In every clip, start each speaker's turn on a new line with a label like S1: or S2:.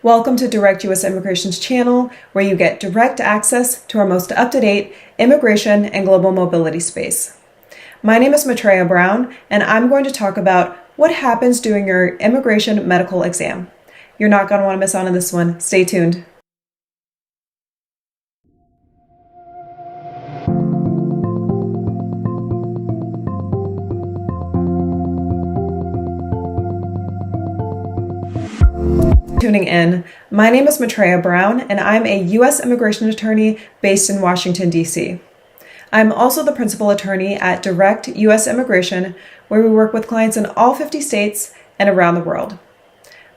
S1: Welcome to Direct U.S. Immigration's channel, where you get direct access to our most up-to-date immigration and global mobility space. My name is Maitreya Brown, and I'm going to talk about what happens during your immigration medical exam. You're not going to want to miss out on this one. Stay tuned. Tuning in. My name is Maitreya Brown, and I'm a U.S. immigration attorney based in Washington, D.C. I'm also the principal attorney at Direct U.S. Immigration, where we work with clients in all 50 states and around the world.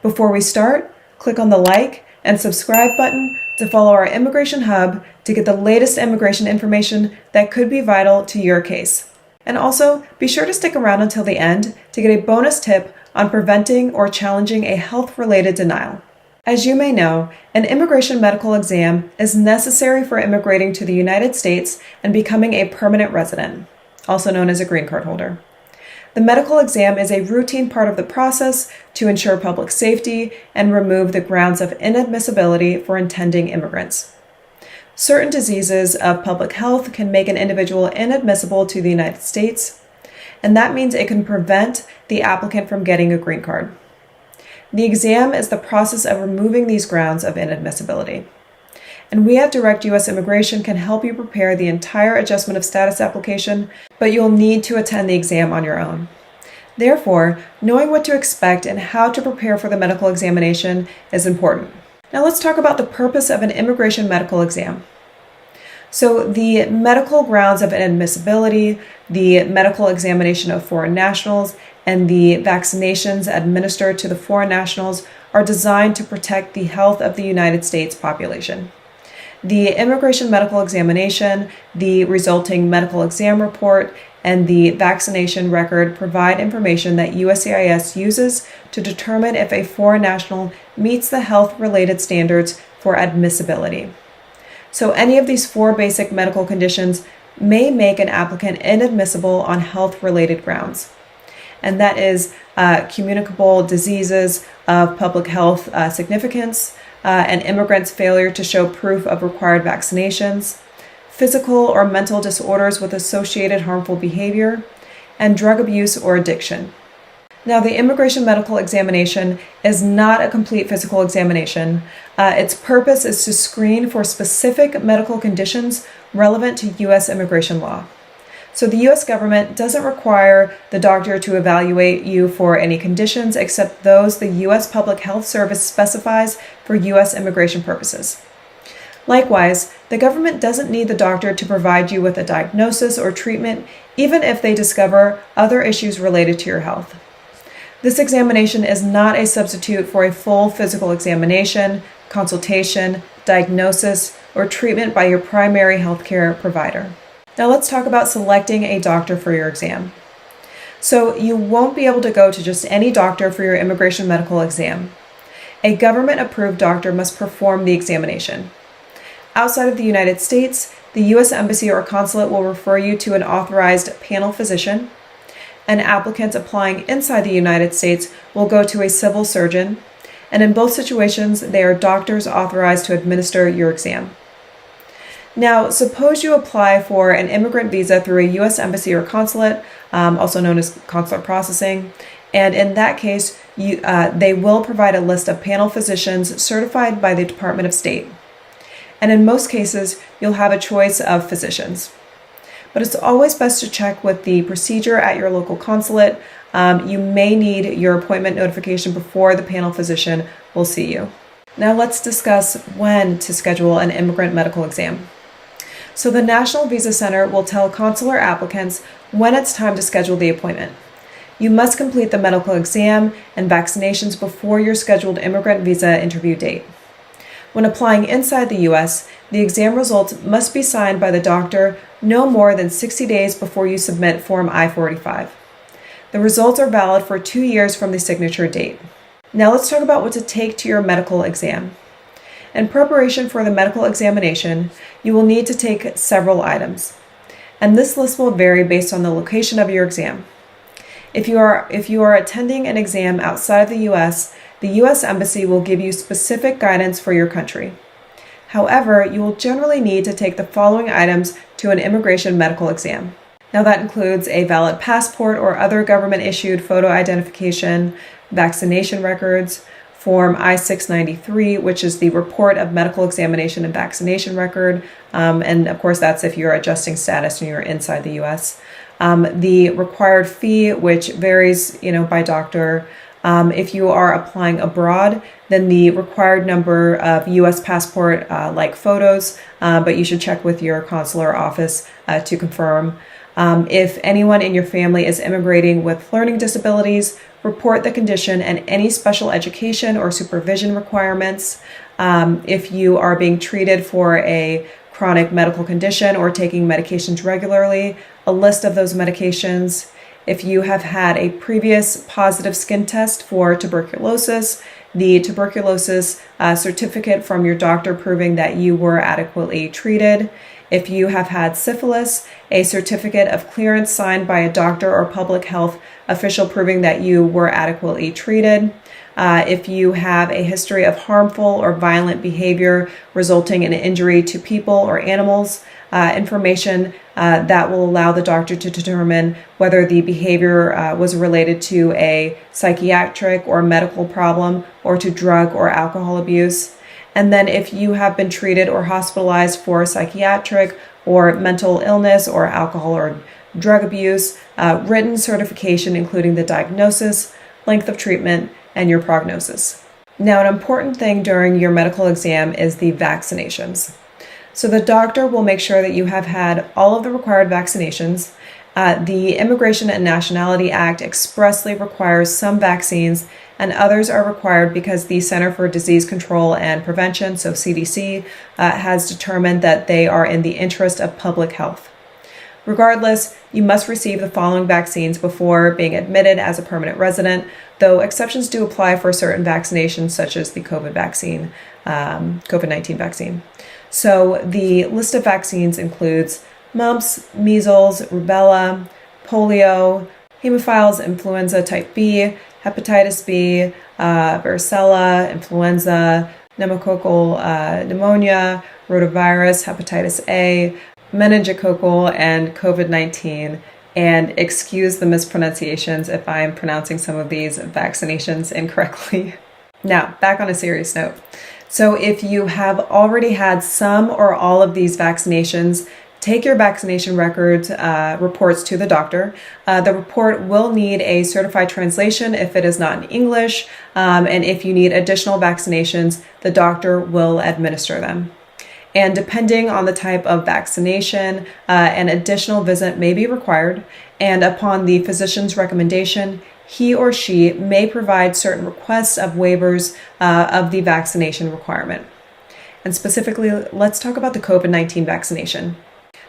S1: Before we start, click on the like and subscribe button to follow our Immigration Hub to get the latest immigration information that could be vital to your case. And also, be sure to stick around until the end to get a bonus tip on preventing or challenging a health-related denial. As you may know, an immigration medical exam is necessary for immigrating to the United States and becoming a permanent resident, also known as a green card holder. The medical exam is a routine part of the process to ensure public safety and remove the grounds of inadmissibility for intending immigrants. Certain diseases of public health can make an individual inadmissible to the United States, and that means it can prevent the applicant from getting a green card. The exam is the process of removing these grounds of inadmissibility. And we at Direct U.S. Immigration can help you prepare the entire adjustment of status application, but you'll need to attend the exam on your own. Therefore, knowing what to expect and how to prepare for the medical examination is important. Now let's talk about the purpose of an immigration medical exam. So the medical grounds of inadmissibility, the medical examination of foreign nationals, and the vaccinations administered to the foreign nationals are designed to protect the health of the United States population. The immigration medical examination, the resulting medical exam report, and the vaccination record provide information that USCIS uses to determine if a foreign national meets the health-related standards for admissibility. So any of these four basic medical conditions may make an applicant inadmissible on health-related grounds. And that is communicable diseases of public health significance, an immigrant's failure to show proof of required vaccinations, physical or mental disorders with associated harmful behavior, and drug abuse or addiction. Now, the immigration medical examination is not a complete physical examination. Its purpose is to screen for specific medical conditions relevant to U.S. immigration law. So the U.S. government doesn't require the doctor to evaluate you for any conditions except those the U.S. Public Health Service specifies for U.S. immigration purposes. Likewise, the government doesn't need the doctor to provide you with a diagnosis or treatment, even if they discover other issues related to your health. This examination is not a substitute for a full physical examination, consultation, diagnosis, or treatment by your primary healthcare provider. Now let's talk about selecting a doctor for your exam. So you won't be able to go to just any doctor for your immigration medical exam. A government-approved doctor must perform the examination. Outside of the United States, the U.S. Embassy or consulate will refer you to an authorized panel physician, and applicants applying inside the United States will go to a civil surgeon, and in both situations, they are doctors authorized to administer your exam. Now, suppose you apply for an immigrant visa through a U.S. Embassy or consulate, also known as consular processing, and in that case, they will provide a list of panel physicians certified by the Department of State. And in most cases, you'll have a choice of physicians. But it's always best to check with the procedure at your local consulate. You may need your appointment notification before the panel physician will see you. Now let's discuss when to schedule an immigrant medical exam. So the National Visa Center will tell consular applicants when it's time to schedule the appointment. You must complete the medical exam and vaccinations before your scheduled immigrant visa interview date. When applying inside the U.S., the exam results must be signed by the doctor no more than 60 days before you submit Form I-45. The results are valid for 2 years from the signature date. Now let's talk about what to take to your medical exam. In preparation for the medical examination, you will need to take several items, and this list will vary based on the location of your exam. If you are attending an exam outside of the U.S., the U.S. Embassy will give you specific guidance for your country. However, you will generally need to take the following items to an immigration medical exam. Now that includes a valid passport or other government-issued photo identification, vaccination records, Form I-693, which is the report of medical examination and vaccination record, and of course that's if you're adjusting status and you're inside the U.S. The required fee, which varies, by doctor. If you are applying abroad, then the required number of U.S. passport-like photos, but you should check with your consular office to confirm. If anyone in your family is immigrating with learning disabilities, report the condition and any special education or supervision requirements. If you are being treated for a chronic medical condition or taking medications regularly, a list of those medications. If you have had a previous positive skin test for tuberculosis, the tuberculosis certificate from your doctor proving that you were adequately treated. If you have had syphilis, a certificate of clearance signed by a doctor or public health official proving that you were adequately treated. If you have a history of harmful or violent behavior resulting in injury to people or animals, information that will allow the doctor to determine whether the behavior was related to a psychiatric or medical problem or to drug or alcohol abuse. And then if you have been treated or hospitalized for psychiatric or mental illness or alcohol or drug abuse, written certification including the diagnosis, length of treatment, and your prognosis. Now, an important thing during your medical exam is the vaccinations. So the doctor will make sure that you have had all of the required vaccinations. The Immigration and Nationality Act expressly requires some vaccines, and others are required because the Center for Disease Control and Prevention, so CDC, has determined that they are in the interest of public health. Regardless, you must receive the following vaccines before being admitted as a permanent resident, though exceptions do apply for certain vaccinations such as the COVID-19 vaccine. So the list of vaccines includes mumps, measles, rubella, polio, hemophiles, influenza type B, hepatitis B, varicella, influenza, pneumococcal pneumonia, rotavirus, hepatitis A, meningococcal, and COVID-19. And excuse the mispronunciations if I am pronouncing some of these vaccinations incorrectly. Now, back on a serious note. So if you have already had some or all of these vaccinations, take your vaccination records reports to the doctor. The report will need a certified translation if it is not in English, and if you need additional vaccinations, the doctor will administer them. And depending on the type of vaccination, an additional visit may be required, and upon the physician's recommendation, he or she may provide certain requests of waivers of the vaccination requirement. And specifically, let's talk about the COVID-19 vaccination.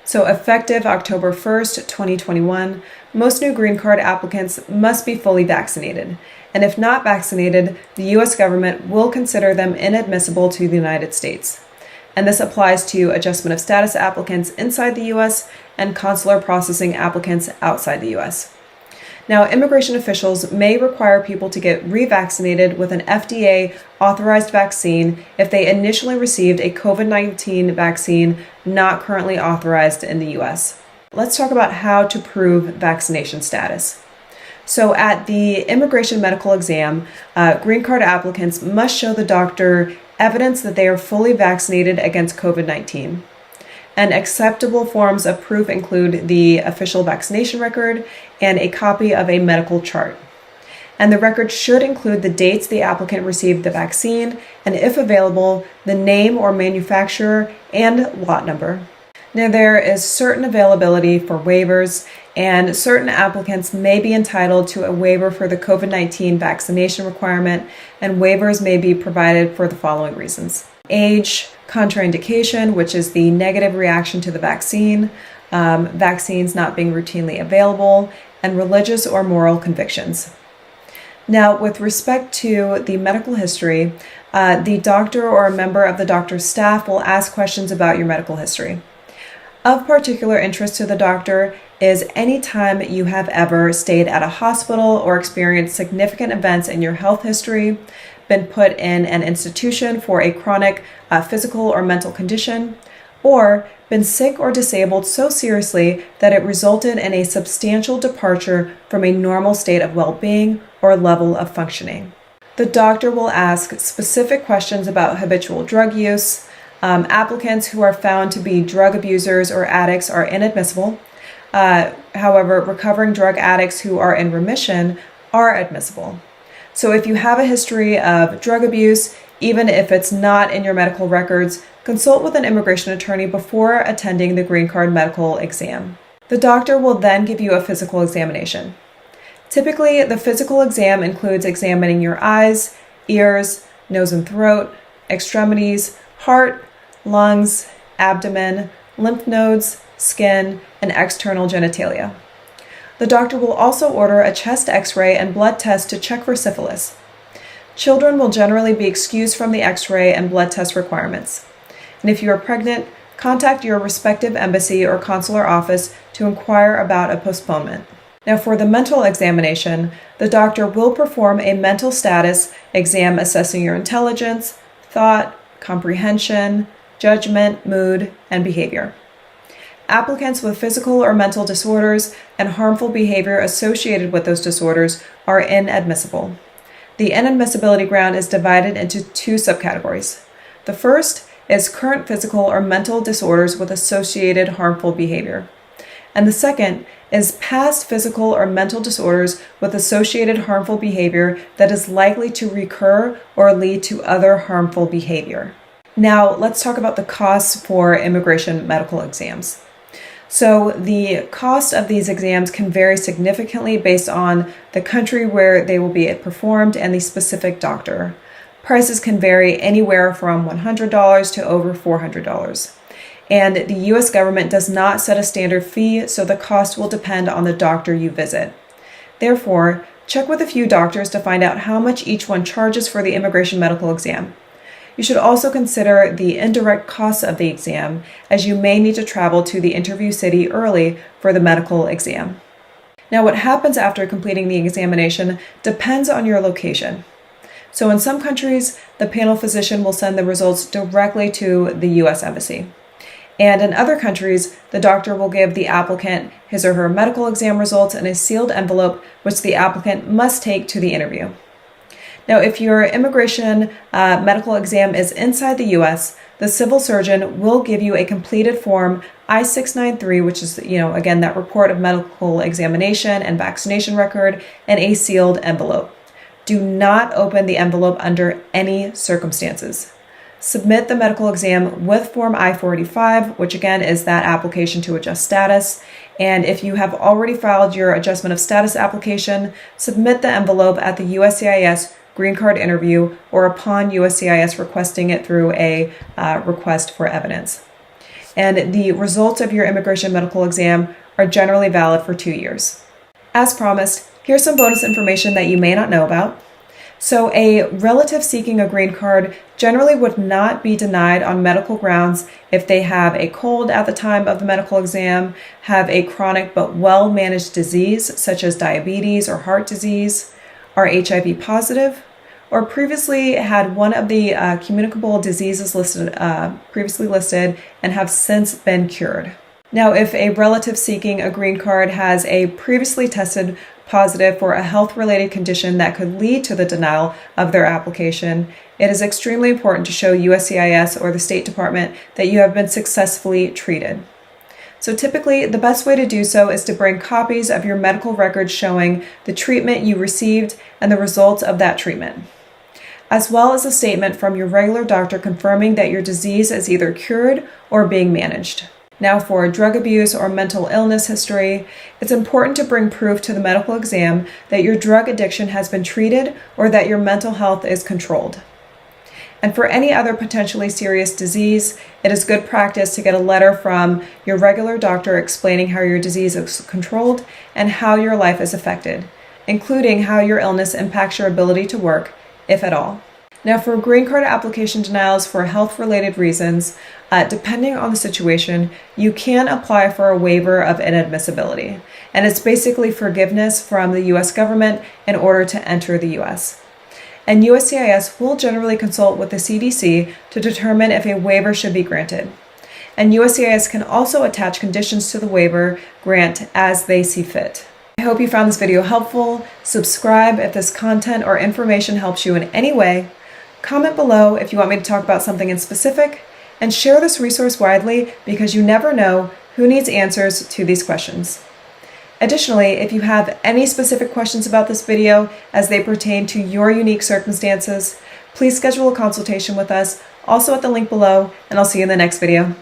S1: So effective October 1st, 2021, most new green card applicants must be fully vaccinated. And if not vaccinated, the U.S. government will consider them inadmissible to the United States. And this applies to adjustment of status applicants inside the U.S. and consular processing applicants outside the U.S. Now, immigration officials may require people to get revaccinated with an FDA-authorized vaccine if they initially received a COVID-19 vaccine not currently authorized in the U.S. Let's talk about how to prove vaccination status. So at the immigration medical exam, green card applicants must show the doctor evidence that they are fully vaccinated against COVID-19. And acceptable forms of proof include the official vaccination record and a copy of a medical chart. And the record should include the dates the applicant received the vaccine, and if available, the name or manufacturer and lot number. Now, there is certain availability for waivers, and certain applicants may be entitled to a waiver for the COVID-19 vaccination requirement, and waivers may be provided for the following reasons: age, contraindication, which is the negative reaction to the vaccine, vaccines not being routinely available, and religious or moral convictions. Now, with respect to the medical history, the doctor or a member of the doctor's staff will ask questions about your medical history. Of particular interest to the doctor is any time you have ever stayed at a hospital or experienced significant events in your health history, been put in an institution for a chronic physical or mental condition, or been sick or disabled so seriously that it resulted in a substantial departure from a normal state of well-being or level of functioning. The doctor will ask specific questions about habitual drug use. Applicants who are found to be drug abusers or addicts are inadmissible. However, recovering drug addicts who are in remission are admissible. So if you have a history of drug abuse, even if it's not in your medical records, consult with an immigration attorney before attending the green card medical exam. The doctor will then give you a physical examination. Typically, the physical exam includes examining your eyes, ears, nose and throat, extremities, heart, lungs, abdomen, lymph nodes, skin, and external genitalia. The doctor will also order a chest x-ray and blood test to check for syphilis. Children will generally be excused from the x-ray and blood test requirements. And if you are pregnant, contact your respective embassy or consular office to inquire about a postponement. Now, for the mental examination, the doctor will perform a mental status exam assessing your intelligence, thought, comprehension, judgment, mood, and behavior. Applicants with physical or mental disorders and harmful behavior associated with those disorders are inadmissible. The inadmissibility ground is divided into two subcategories. The first is current physical or mental disorders with associated harmful behavior. And the second is past physical or mental disorders with associated harmful behavior that is likely to recur or lead to other harmful behavior. Now, let's talk about the costs for immigration medical exams. So the cost of these exams can vary significantly based on the country where they will be performed and the specific doctor. Prices can vary anywhere from $100 to over $400. And the U.S. government does not set a standard fee, so the cost will depend on the doctor you visit. Therefore, check with a few doctors to find out how much each one charges for the immigration medical exam. You should also consider the indirect costs of the exam, as you may need to travel to the interview city early for the medical exam. Now, what happens after completing the examination depends on your location. So in some countries, the panel physician will send the results directly to the U.S. Embassy. And in other countries, the doctor will give the applicant his or her medical exam results in a sealed envelope, which the applicant must take to the interview. Now, if your immigration medical exam is inside the U.S., the civil surgeon will give you a completed form I-693, which is, again, that report of medical examination and vaccination record, in a sealed envelope. Do not open the envelope under any circumstances. Submit the medical exam with Form I-485, which again is that application to adjust status. And if you have already filed your adjustment of status application, submit the envelope at the USCIS green card interview or upon USCIS requesting it through a request for evidence. And the results of your immigration medical exam are generally valid for 2 years. As promised, here's some bonus information that you may not know about. So a relative seeking a green card generally would not be denied on medical grounds if they have a cold at the time of the medical exam, have a chronic but well-managed disease such as diabetes or heart disease, are HIV positive, or previously had one of the communicable diseases previously listed and have since been cured. Now, if a relative seeking a green card has a previously tested positive for a health-related condition that could lead to the denial of their application, it is extremely important to show USCIS or the State Department that you have been successfully treated. So typically, the best way to do so is to bring copies of your medical records showing the treatment you received and the results of that treatment, as well as a statement from your regular doctor confirming that your disease is either cured or being managed. Now, for drug abuse or mental illness history, it's important to bring proof to the medical exam that your drug addiction has been treated or that your mental health is controlled. And for any other potentially serious disease, it is good practice to get a letter from your regular doctor explaining how your disease is controlled and how your life is affected, including how your illness impacts your ability to work, if at all. Now, for green card application denials for health-related reasons, depending on the situation, you can apply for a waiver of inadmissibility. And it's basically forgiveness from the U.S. government in order to enter the U.S. and USCIS will generally consult with the CDC to determine if a waiver should be granted. And USCIS can also attach conditions to the waiver grant as they see fit. I hope you found this video helpful. Subscribe if this content or information helps you in any way. Comment below if you want me to talk about something in specific, and share this resource widely because you never know who needs answers to these questions. Additionally, if you have any specific questions about this video as they pertain to your unique circumstances, please schedule a consultation with us, also at the link below, and I'll see you in the next video.